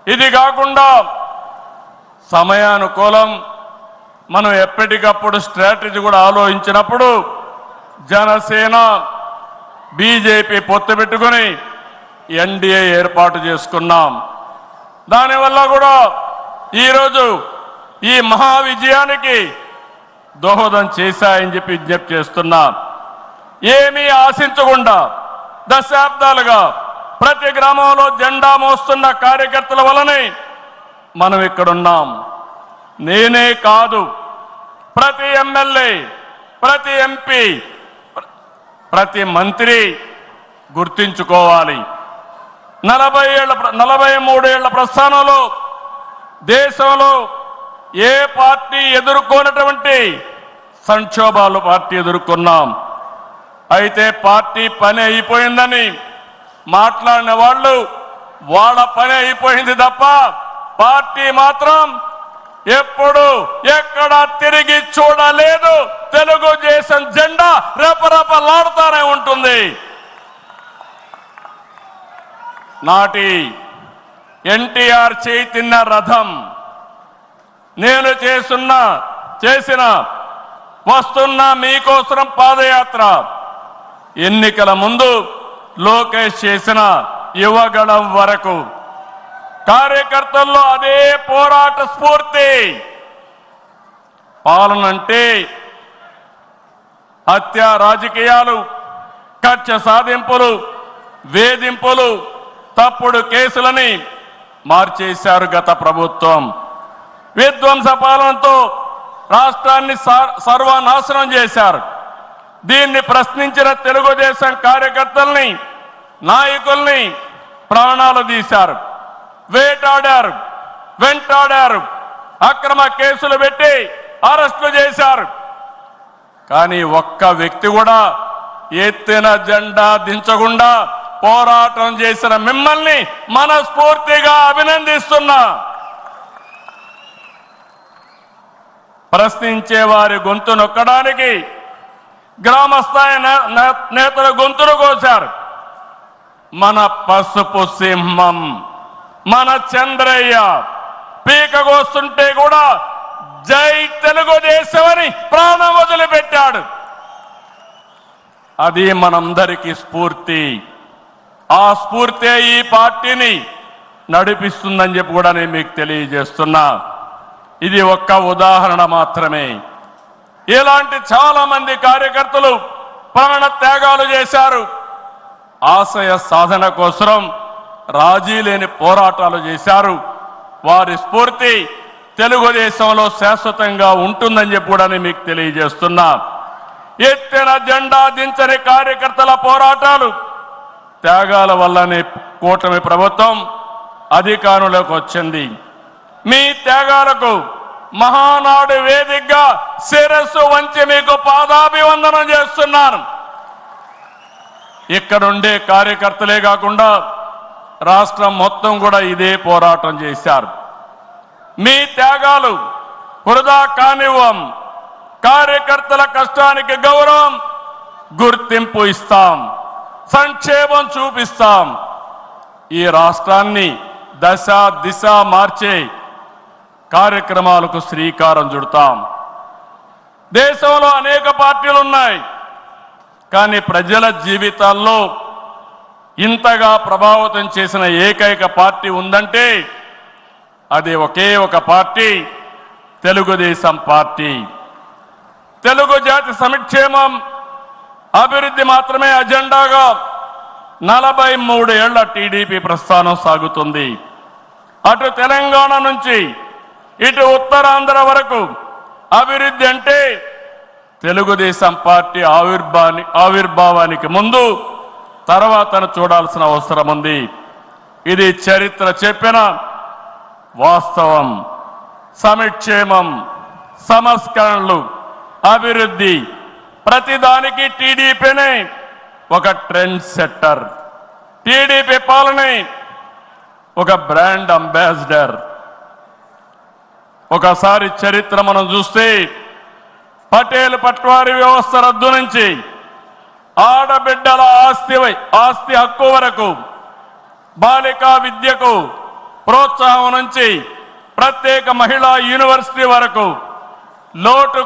ఇది కాకుండా సమయానుకూలం మనం ఎప్పటికప్పుడు స్ట్రాటజీ కూడా ఆలోచించినప్పుడు జనసేన బీజేపీ పొత్తు పెట్టుకొని ఎన్డీఏ ఏర్పాటు చేసుకున్నాం. దానివల్ల కూడా ఈరోజు ఈ మహా విజయానికి దోహదం చేశాయని చెప్పి విజ్ఞప్తి చేస్తున్నా. ఏమీ ఆశించకుండా దశాబ్దాలుగా ప్రతి గ్రామంలో జెండా మోస్తున్న కార్యకర్తల వలనే మనం ఇక్కడున్నాం. నేనే కాదు, ప్రతి ఎమ్మెల్యే, ప్రతి ఎంపీ, ప్రతి మంత్రి గుర్తించుకోవాలి. 43 ఏళ్ల ప్రస్థానంలో దేశంలో ఏ పార్టీ ఎదుర్కొన్నటువంటి సంక్షోభాలు పార్టీ ఎదుర్కొన్నాం. అయితే పార్టీ పని అయిపోయిందని మాట్లాడిన వాళ్ళు వాళ్ళ పని అయిపోయింది తప్ప పార్టీ మాత్రం ఎప్పుడు ఎక్కడ తిరిగి చూడలేదు. తెలుగుదేశం జెండా రెపరెపలాడుతూనే ఉంటుంది. నాటి ఎన్టీఆర్ చైతన్య రథం నేను చేసిన వస్తున్న మీకోసం పాదయాత్ర, ఎన్నికల ముందు లోకేష్ చేసిన యువగళం వరకు కార్యకర్తల్లో అదే పోరాట స్ఫూర్తి. పాలన అంటే హత్య రాజకీయాలు, కక్ష సాధింపులు, వేధింపులు, తప్పుడు కేసులని మార్చేశారు గత ప్రభుత్వం. విధ్వంస పాలనతో రాష్ట్రాన్ని సర్వనాశనం చేశారు. దీన్ని ప్రశ్నించిన తెలుగుదేశం కార్యకర్తల్ని, నాయకుల్ని ప్రాణాలు తీశారు, వేటాడారు, వెంటాడారు, అక్రమ కేసులు పెట్టి అరెస్టులు చేశారు. కానీ ఒక్క వ్యక్తి కూడా ఎత్తిన జెండా దించకుండా పోరాటం చేసిన మిమ్మల్ని మనస్ఫూర్తిగా అభినందిస్తున్నా. ప్రశ్నించే వారి గొంతు నొక్కడానికి గ్రామస్థాయి నేతల గొంతులు కోశారు. మన పసుపు సింహం, మన చంద్రయ్య పీకగోస్తుంటే కూడా జై తెలుగుదేశం అని ప్రాణం వదిలిపెట్టాడు. అది మనందరికీ స్ఫూర్తి. ఆ స్ఫూర్తి ఈ పార్టీని నడిపిస్తుందని చెప్పి కూడా నేను మీకు తెలియజేస్తున్నా. ఇది ఒక్క ఉదాహరణ మాత్రమే. ఇలాంటి చాలా మంది కార్యకర్తలు ప్రాణ త్యాగాలు చేశారు. ఆశయ సాధన కోసం రాజీ లేని పోరాటాలు చేశారు. వారి స్ఫూర్తి తెలుగుదేశంలో శాశ్వతంగా ఉంటుందని చెప్పి కూడా నేను మీకు తెలియజేస్తున్నా. ఎత్తిన జెండా దించని కార్యకర్తల పోరాటాలు, త్యాగాల వల్లనే కూటమి ప్రభుత్వం అధికారంలోకి వచ్చింది. మీ త్యాగాలకు మహానాడు వేదికగా శిరస్సు వంచి మీకు పాదాభివందనం చేస్తున్నాను. ఇక్కడుండే కార్యకర్తలే కాకుండా రాష్ట్రం మొత్తం కూడా ఇదే పోరాటం చేశారు. మీ త్యాగాలు వృధా కానివ్వం. కార్యకర్తల కష్టానికి గౌరవం, గుర్తింపు ఇస్తాం, సంక్షేమం చూపిస్తాం. ఈ రాష్ట్రాన్ని దశ దిశ మార్చే కార్యక్రమాలకు శ్రీకారం చుడతాం. దేశంలో అనేక పార్టీలు ఉన్నాయి, కానీ ప్రజల జీవితాల్లో ఇంతగా ప్రభావితం చేసిన ఏకైక పార్టీ ఉందంటే అది ఒకే ఒక పార్టీ, తెలుగుదేశం పార్టీ. తెలుగు జాతి సంక్షేమం, అభివృద్ధి మాత్రమే అజెండాగా 43 ఏళ్ల టీడీపీ ప్రస్థానం సాగుతుంది. అటు తెలంగాణ నుంచి ఇటు ఉత్తరాంధ్ర వరకు అభివృద్ధి అంటే తెలుగుదేశం పార్టీ ఆవిర్భావానికి ముందు తర్వాతను చూడాల్సిన అవసరం ఉంది. ఇది చరిత్ర చెప్పిన వాస్తవం. సంక్షేమం, సంస్కరణలు, అభివృద్ధి, ప్రతిదానికి టీడీపీనే ఒక ట్రెండ్ సెట్టర్. టీడీపీ పాలనే ఒక బ్రాండ్ అంబాసిడర్. ఒకసారి చరిత్ర మనం చూస్తే పటేల్ పట్వారీ వ్యవస్థ రద్దు నుంచి ఆడబిడ్డల ఆస్తి హక్కు వరకు, బాలికా విద్యకు ప్రోత్సాహం నుంచి ప్రత్యేక మహిళా యూనివర్సిటీ వరకు లోటు